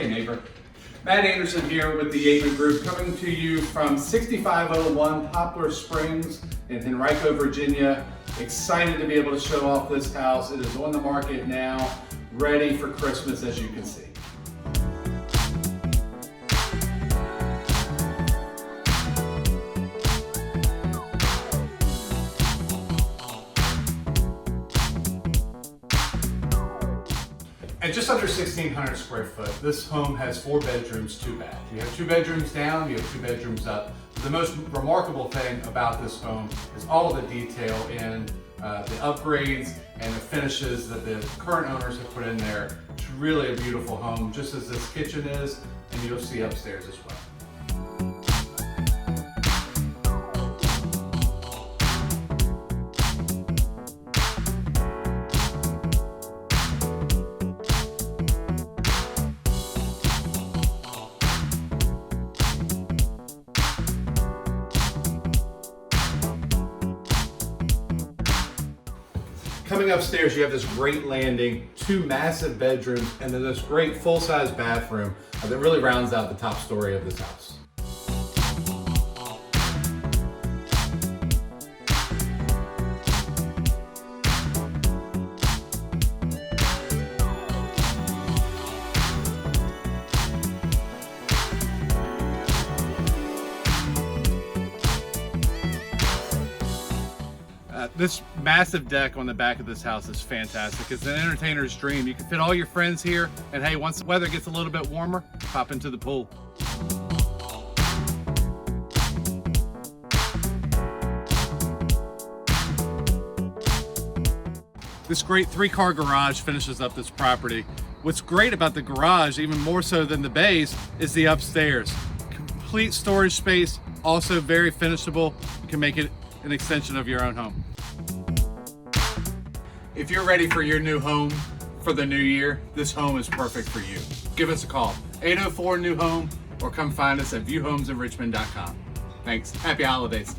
Hey neighbor. Matt Anderson here with the Yateman Group, coming to you from 6501 Poplar Springs in Henrico, Virginia. Excited to be able to show off this house. It is on the market now, ready for Christmas, as you can see. At just under 1,600 square foot, this home has 4 bedrooms, 2 baths. You have 2 bedrooms down, you have 2 bedrooms up. The most remarkable thing about this home is all of the detail in the upgrades and the finishes that the current owners have put in there. It's really a beautiful home, just as this kitchen is, and you'll see upstairs as well. Coming upstairs, you have this great landing, 2 massive bedrooms, and then this great full-size bathroom that really rounds out the top story of this house. This massive deck on the back of this house is fantastic. It's an entertainer's dream. You can fit all your friends here, and hey, once the weather gets a little bit warmer, pop into the pool. This great 3-car garage finishes up this property. What's great about the garage, even more so than the bays, is the upstairs. Complete storage space, also very finishable. You can make it an extension of your own home. If you're ready for your new home for the new year, this home is perfect for you. Give us a call, 804-NEW-HOME, or come find us at viewhomesinrichmond.com. Thanks. Happy holidays.